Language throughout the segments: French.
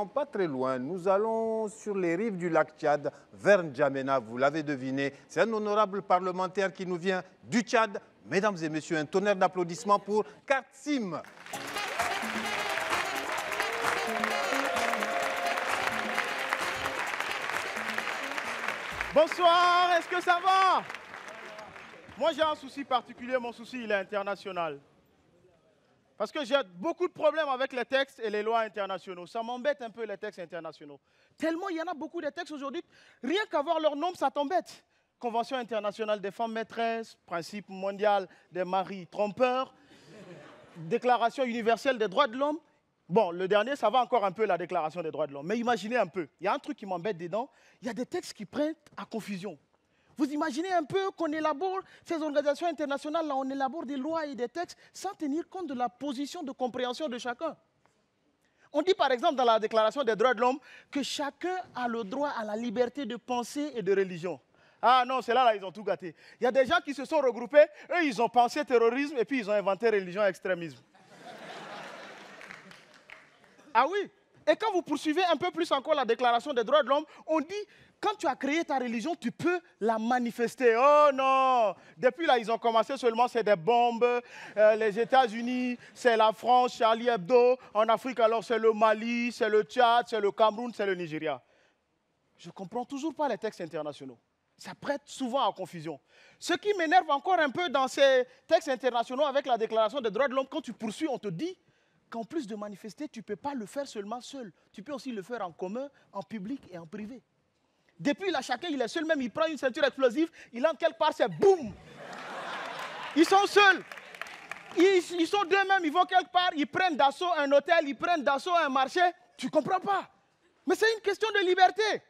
Non, pas très loin. Nous allons sur les rives du lac Tchad, vers N'Djamena, vous l'avez deviné. C'est un honorable parlementaire qui nous vient du Tchad. Mesdames et messieurs, un tonnerre d'applaudissements pour Kassim. Bonsoir, est-ce que ça va? Moi, j'ai un souci particulier, mon souci, il est international. Parce que j'ai beaucoup de problèmes avec les textes et les lois internationaux. Ça m'embête un peu, les textes internationaux. Tellement il y en a beaucoup de textes aujourd'hui, rien qu'avoir leur nom, ça t'embête. Convention internationale des femmes maîtresses, principe mondial des maris trompeurs, déclaration universelle des droits de l'homme. Bon, le dernier, ça va encore un peu, la déclaration des droits de l'homme. Mais imaginez un peu, il y a un truc qui m'embête dedans, il y a des textes qui prêtent à confusion. Vous imaginez un peu qu'on élabore, ces organisations internationales, là, on élabore des lois et des textes sans tenir compte de la position de compréhension de chacun. On dit par exemple dans la Déclaration des droits de l'homme que chacun a le droit à la liberté de pensée et de religion. Ah non, c'est là, ils ont tout gâté. Il y a des gens qui se sont regroupés, eux, ils ont pensé terrorisme et puis ils ont inventé religion et extrémisme. Ah oui. Et quand vous poursuivez un peu plus encore la Déclaration des droits de l'homme, on dit, quand tu as créé ta religion, tu peux la manifester. Oh non! Depuis là, ils ont commencé seulement, c'est des bombes. Les États-Unis, c'est la France, Charlie Hebdo. En Afrique, alors, c'est le Mali, c'est le Tchad, c'est le Cameroun, c'est le Nigeria. Je ne comprends toujours pas les textes internationaux. Ça prête souvent à confusion. Ce qui m'énerve encore un peu dans ces textes internationaux avec la Déclaration des droits de l'homme, quand tu poursuis, on te dit qu'en plus de manifester, tu ne peux pas le faire seulement seul. Tu peux aussi le faire en commun, en public et en privé. Depuis là, chacun, il est seul, même il prend une ceinture explosive, il entre quelque part, c'est boum. Ils sont seuls. Ils sont d'eux-mêmes, ils vont quelque part, ils prennent d'assaut un hôtel, ils prennent d'assaut un marché. Tu ne comprends pas. Mais c'est une question de liberté.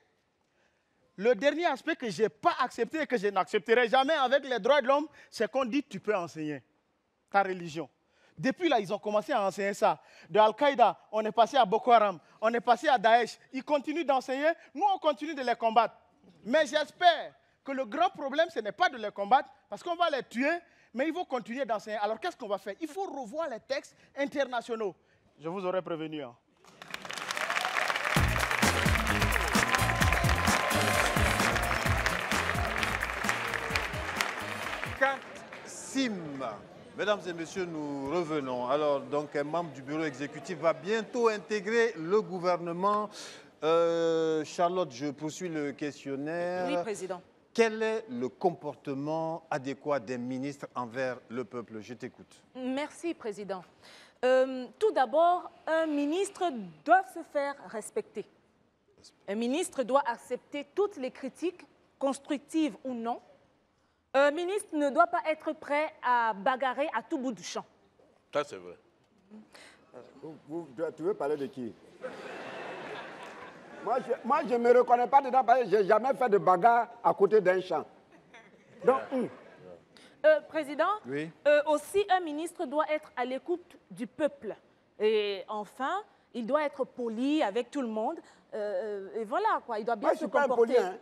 Le dernier aspect que je n'ai pas accepté et que je n'accepterai jamais avec les droits de l'homme, c'est qu'on dit que tu peux enseigner ta religion. Depuis là, ils ont commencé à enseigner ça. De Al-Qaïda, on est passé à Boko Haram, on est passé à Daesh. Ils continuent d'enseigner, nous on continue de les combattre. Mais j'espère que le grand problème, ce n'est pas de les combattre, parce qu'on va les tuer, mais ils vont continuer d'enseigner. Alors qu'est-ce qu'on va faire? Il faut revoir les textes internationaux. Je vous aurais prévenu. Hein. Kassim. Mesdames et messieurs, nous revenons. Alors, donc, un membre du bureau exécutif va bientôt intégrer le gouvernement. Charlotte, je poursuis le questionnaire. Oui, Président. Quel est le comportement adéquat des ministres envers le peuple? Je t'écoute. Merci, Président. Tout d'abord, un ministre doit se faire respecter. Un ministre doit accepter toutes les critiques, constructives ou non. Un ministre ne doit pas être prêt à bagarrer à tout bout du champ. Ça, c'est vrai. Tu veux parler de qui? Moi, je ne me reconnais pas dedans parce que je n'ai jamais fait de bagarre à côté d'un champ. Donc, Président, oui. Aussi un ministre doit être à l'écoute du peuple. Et enfin, il doit être poli avec tout le monde. Et voilà, quoi, il doit bien se comporter. Poli, hein.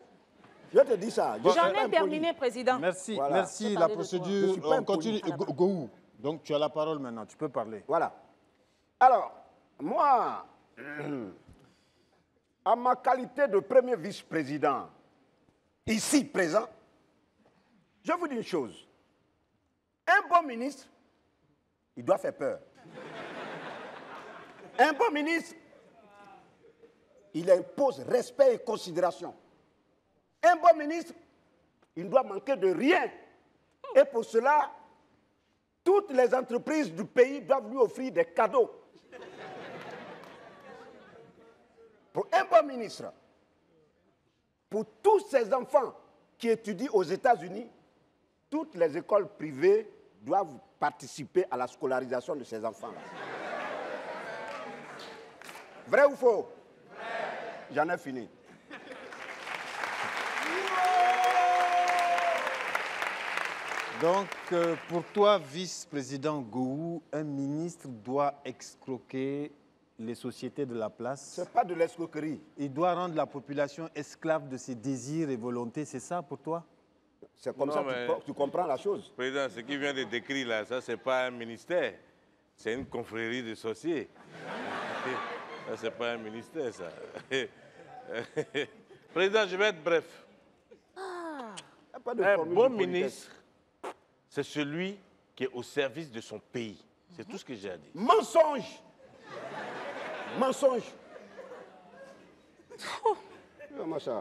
Je te dis ça. J'en ai terminé, Président. Merci, voilà. merci. La procédure, on continue. Gohou, donc tu as la parole maintenant, tu peux parler. Voilà. Alors, moi, en ma qualité de premier vice-président, ici présent, je vous dis une chose. Un bon ministre, il doit faire peur. Un bon ministre, il impose respect et considération. Un bon ministre, il ne doit manquer de rien. Et pour cela, toutes les entreprises du pays doivent lui offrir des cadeaux. Pour un bon ministre, pour tous ces enfants qui étudient aux États-Unis, toutes les écoles privées doivent participer à la scolarisation de ces enfants-là. Vrai ou faux? J'en ai fini. Donc, pour toi, vice-président Gohou, un ministre doit escroquer les sociétés de la place. Ce n'est pas de l'escroquerie. Il doit rendre la population esclave de ses désirs et volontés. C'est ça pour toi? C'est comme ça que tu comprends la chose. Président, ce qui vient de décrire là, ça, ce n'est pas un ministère. C'est une confrérie de sorciers. C'est pas un ministère, ça. Président, je vais être bref. Pas de Un formule bon de politesse. ministre, c'est celui qui est au service de son pays. C'est tout ce que j'ai à dire. Mensonge. Mensonge. Macha.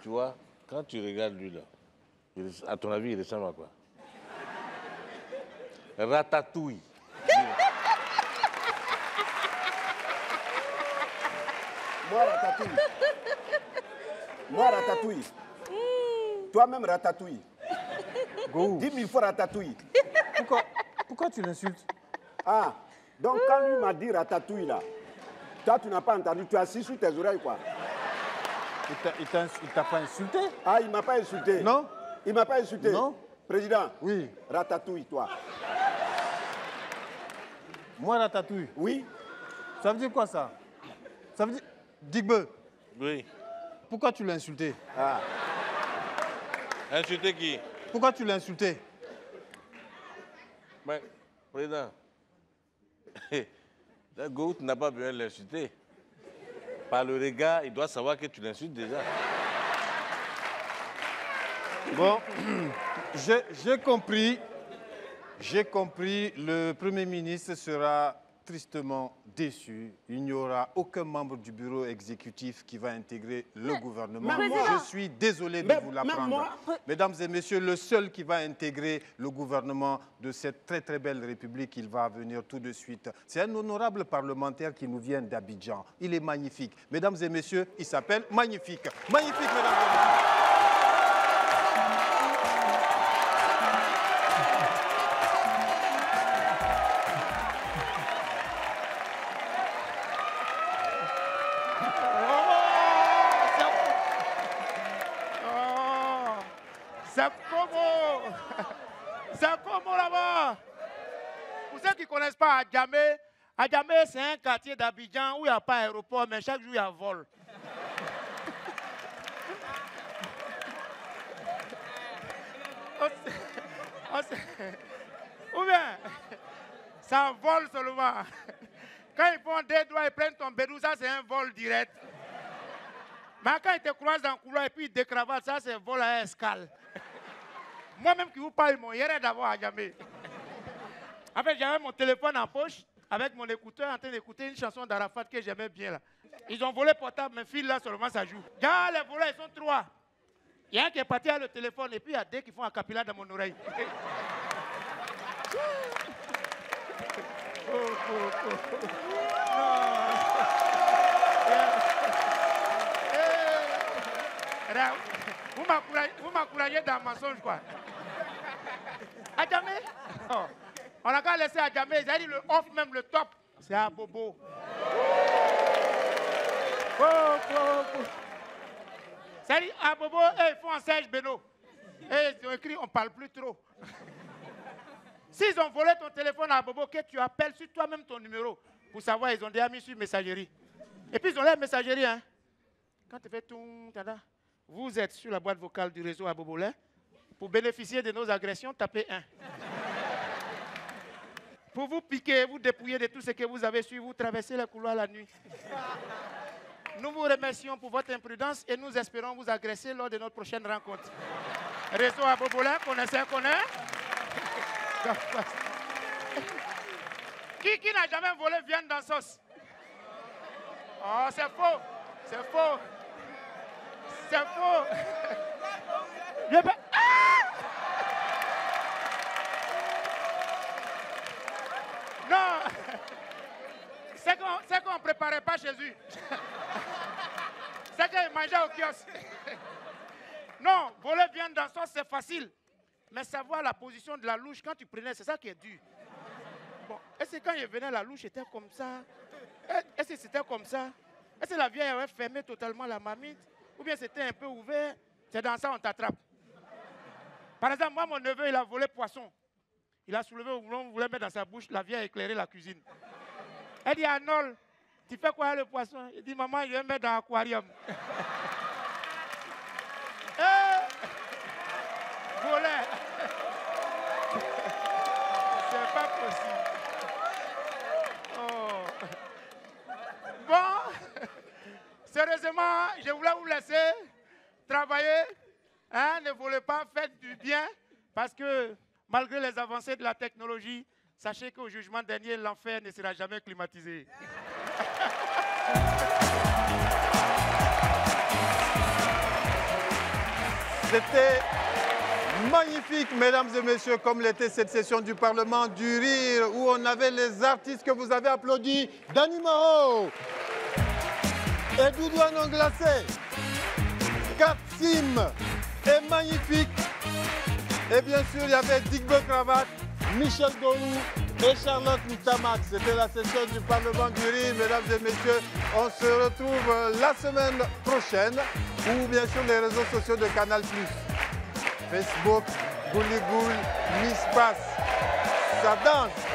Tu vois, quand tu regardes lui là, à ton avis, il ressemble à quoi? Ratatouille. Moi, ratatouille. Moi, ratatouille. Toi-même, ratatouille. Go. 10 000 fois ratatouille. Pourquoi tu l'insultes? Ah, donc quand lui m'a dit ratatouille là, toi tu n'as pas entendu, tu as assis sur tes oreilles quoi. Il t'a pas insulté? Ah, il m'a pas insulté. Non? Il m'a pas insulté. Non. Président. Oui. Ratatouille, toi. Moi, ratatouille. Oui. Ça veut dire quoi ça? Ça veut dire... Digbe, Oui. pourquoi tu l'as insulté? Ah. Insulter qui? Pourquoi tu l'as insulté? Mais, président, le Gout n'a pas besoin de l'insulter. Par le regard, il doit savoir que tu l'insultes déjà. Bon, j'ai compris. J'ai compris. Le Premier ministre sera tristement déçu. Il n'y aura aucun membre du bureau exécutif qui va intégrer le gouvernement. mais moi- Je suis désolé de Mais- vous mais l'apprendre. moi- Mesdames et messieurs, le seul qui va intégrer le gouvernement de cette très très belle République, il va venir tout de suite. C'est un honorable parlementaire qui nous vient d'Abidjan. Il est magnifique. Mesdames et messieurs, il s'appelle Magnifique. Magnifique, mesdames et messieurs. C'est comment là-bas? Pour ceux qui ne connaissent pas Adjamé, Adjamé c'est un quartier d'Abidjan où il n'y a pas d'aéroport, mais chaque jour il y a vol. Ou bien, ça vole seulement. Quand ils font des doigts, ils prennent ton bédou, ça c'est un vol direct. Mais quand ils te croisent dans le couloir et puis ils décravatent, ça c'est un vol à escale. Moi-même qui vous parle, mon hier d'avoir à jamais. En fait, j'avais mon téléphone en poche avec mon écouteur en train d'écouter une chanson d'Arafat que j'aimais bien là. Ils ont volé portable, mes filles là seulement ça joue. Regarde, les voleurs, ils sont trois. Il y a un qui est parti à le téléphone et puis il y a deux qui font un capilla dans mon oreille. Vous m'encouragez dans le mensonge, quoi. Adjamé, on a qu'à laisser Adjamé. J'ai dit le off, même le top, c'est à Bobo. C'est-à-dire, à Bobo, ils font un Serge Beno. Et ils ont écrit, on ne parle plus trop. S'ils ont volé ton téléphone à Bobo, que tu appelles sur toi-même ton numéro, pour savoir, ils ont déjà mis sur messagerie. Et puis, ils ont la messagerie, hein. Quand tu fais tout, vous êtes sur la boîte vocale du réseau à Bobolin. Pour bénéficier de nos agressions, tapez 1. Pour vous piquer, vous dépouiller de tout ce que vous avez su, vous traversez le couloir la nuit. Nous vous remercions pour votre imprudence et nous espérons vous agresser lors de notre prochaine rencontre. Réseau à Bobolin, connaissez, connaît. Qui n'a jamais volé viande dans sauce? Oh, c'est faux. C'est faux. C'est faux. Non. C'est qu'on ne préparait pas Jésus. C'est qu'il mangeait au kiosque. Non, voler viande dans sauce, c'est facile. Mais savoir la position de la louche quand tu prenais, c'est ça qui est dur. Bon, est-ce que quand il venait, la louche était comme ça? Est-ce que c'était comme ça? Est-ce que la vieille avait fermé totalement la marmite? Ou bien c'était un peu ouvert? C'est dans ça qu'on t'attrape. Par exemple, moi, mon neveu, il a volé poisson. Il a soulevé au boulon, on voulait mettre dans sa bouche, la vieille a éclairé la cuisine. Elle dit, Arnold, tu fais quoi le poisson? Il dit, maman, je vais mettre dans l'aquarium. Voler. C'est pas possible. Oh. Vraiment, je voulais vous laisser travailler. Hein, ne voulez pas faire du bien, parce que malgré les avancées de la technologie, sachez qu'au jugement dernier, l'enfer ne sera jamais climatisé. C'était magnifique, mesdames et messieurs, comme l'était cette session du Parlement du Rire, où on avait les artistes que vous avez applaudis. Dani Mao, et Doudouane Glacé, Katsim est magnifique. Et bien sûr, il y avait Digbe Cravate, Michel Dolou et Charlotte Ntamax. C'était la session du Parlement du Rire, mesdames et messieurs. On se retrouve la semaine prochaine, ou bien sûr les réseaux sociaux de Canal+. Facebook, Gouligoul, Mispass, ça danse.